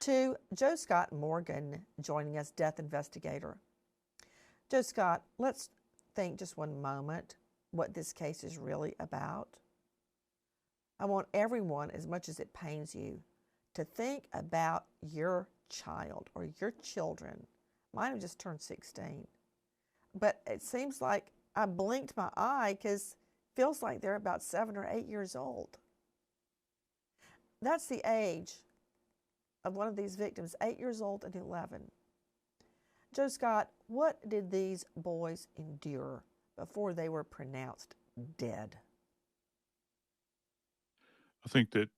To Joe Scott Morgan joining us, death investigator. Joe Scott, let's think just one moment what this case is really about. I want everyone, as much as it pains you, to think about your child or your children. Mine have just turned 16. But it seems like I blinked my eye because it feels like they're about 7 or 8 years old. That's the age of one of these victims, 8 years old and 11. Joe Scott, what did these boys endure before they were pronounced dead? I think that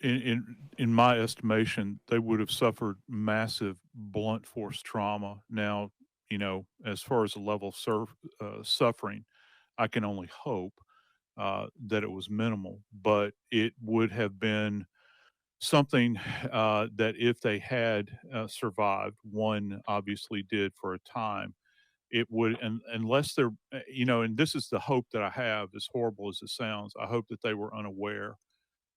in my estimation, they would have suffered massive blunt force trauma. Now, as far as the level of suffering, I can only hope that it was minimal, but it would have been something that if they had survived, one obviously did for a time, it would, and unless they're, and this is the hope that I have, as horrible as it sounds, I hope that they were unaware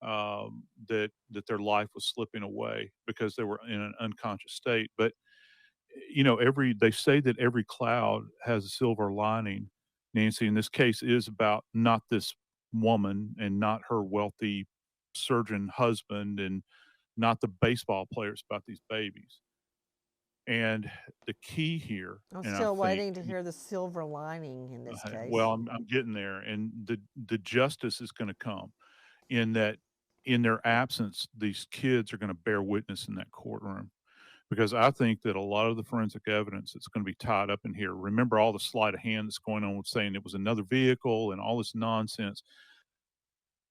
that their life was slipping away because they were in an unconscious state. But they say that every cloud has a silver lining. Nancy, in this case, is about not this woman and not her wealthy surgeon husband and not the baseball players, about these babies. And the key here, I'm and I still think, waiting to hear the silver lining in this well, case. I'm getting there, and the justice is going to come in that in their absence, these kids are going to bear witness in that courtroom because I think that a lot of the forensic evidence that's going to be tied up in here. Remember all the sleight of hand that's going on with saying it was another vehicle and all this nonsense.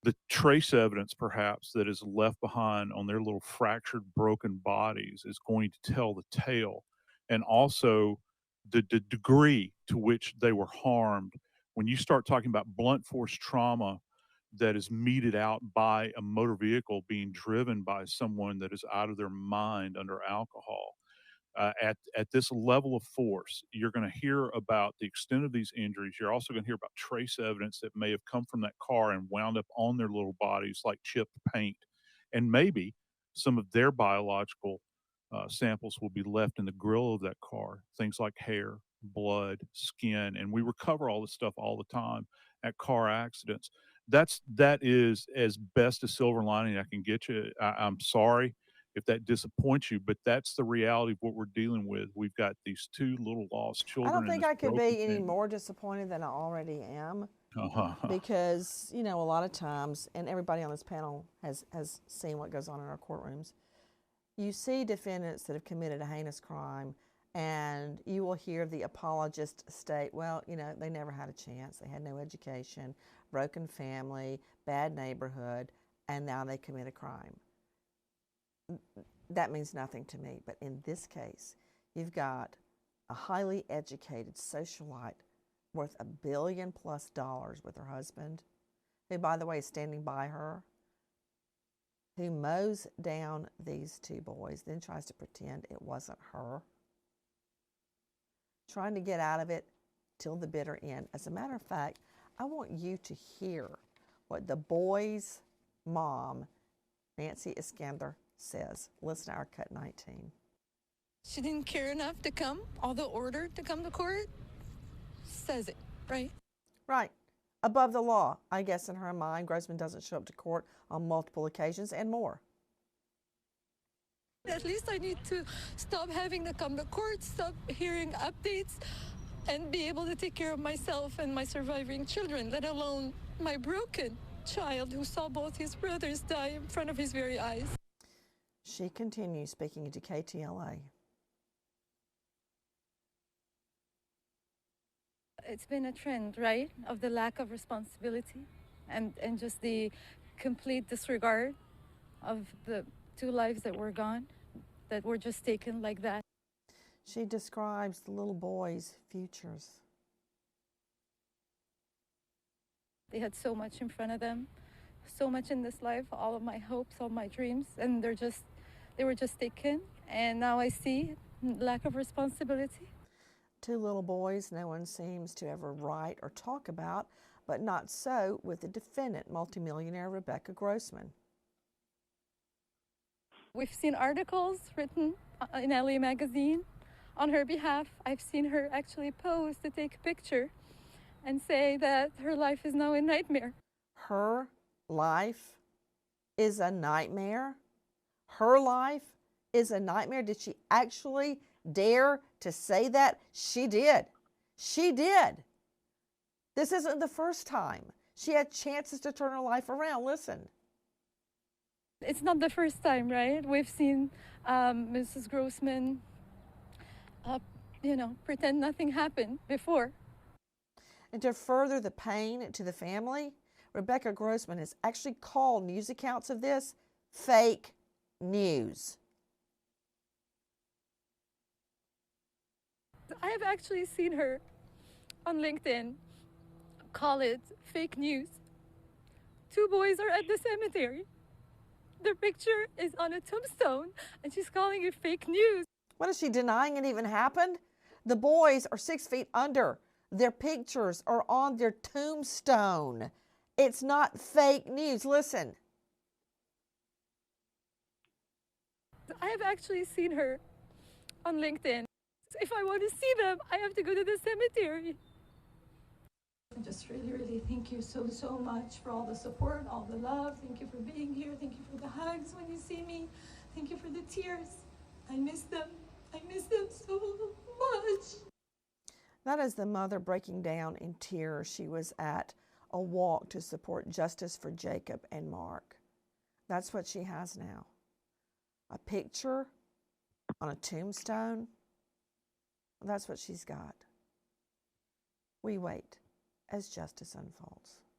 The trace evidence, perhaps, that is left behind on their little fractured, broken bodies is going to tell the tale. And also the degree to which they were harmed. When you start talking about blunt force trauma that is meted out by a motor vehicle being driven by someone that is out of their mind under alcohol, at this level of force, you're going to hear about the extent of these injuries. You're also going to hear about trace evidence that may have come from that car and wound up on their little bodies like chipped paint. And maybe some of their biological samples will be left in the grill of that car, things like hair, blood, skin. And we recover all this stuff all the time at car accidents. That is as best a silver lining I can get you. I'm sorry if that disappoints you, but that's the reality of what we're dealing with. We've got these two little lost I don't children in think this I could broken be any family. more disappointed than I already am Uh-huh. because, a lot of times, and everybody on this panel has seen what goes on in our courtrooms, you see defendants that have committed a heinous crime and you will hear the apologist state, well, they never had a chance. They had no education, broken family, bad neighborhood, and now they commit a crime. That means nothing to me. But in this case, you've got a highly educated socialite worth $1 billion+ with her husband, who, by the way, is standing by her, who mows down these two boys, then tries to pretend it wasn't her, trying to get out of it till the bitter end. As a matter of fact, I want you to hear what the boys' mom, Nancy Iskander, says. Listen to our Cut 19. She didn't care enough to come, although ordered to come to court. Says it, right? Right. Above the law, I guess in her mind, Grossman doesn't show up to court on multiple occasions and more. At least I need to stop having to come to court, stop hearing updates, and be able to take care of myself and my surviving children, let alone my broken child who saw both his brothers die in front of his very eyes. She continues speaking to KTLA. It's been a trend, right, of the lack of responsibility and just the complete disregard of the two lives that were gone, that were just taken like that. She describes the little boys' futures. They had so much in front of them, so much in this life, all of my hopes, all my dreams, and they were just taken. And now I see lack of responsibility. Two little boys no one seems to ever write or talk about, but not so with the defendant, multimillionaire Rebecca Grossman. We've seen articles written in LA Magazine on her behalf. I've seen her actually pose to take a picture and say that her life is now a nightmare. Her life is a nightmare? Her life is a nightmare? Did she actually dare to say that? She did. She did. This isn't the first time. She had chances to turn her life around. Listen. It's not the first time, right? We've seen Mrs. Grossman, pretend nothing happened before. And to further the pain to the family, Rebecca Grossman has actually called news accounts of this fake news. I have actually seen her on LinkedIn call it fake news. 2 boys are at the cemetery. Their picture is on a tombstone, and she's calling it fake news. What is she denying it even happened? The boys are 6 feet under. Their pictures are on their tombstone. It's not fake news. Listen. I have actually seen her on LinkedIn. If I want to see them, I have to go to the cemetery. I just really, really thank you so much for all the support, all the love. Thank you for being here. Thank you for the hugs when you see me. Thank you for the tears. I miss them. I miss them so much. That is the mother breaking down in tears. She was at a walk to support justice for Jacob and Mark. That's what she has now. A picture on a tombstone. That's what she's got. We wait as justice unfolds.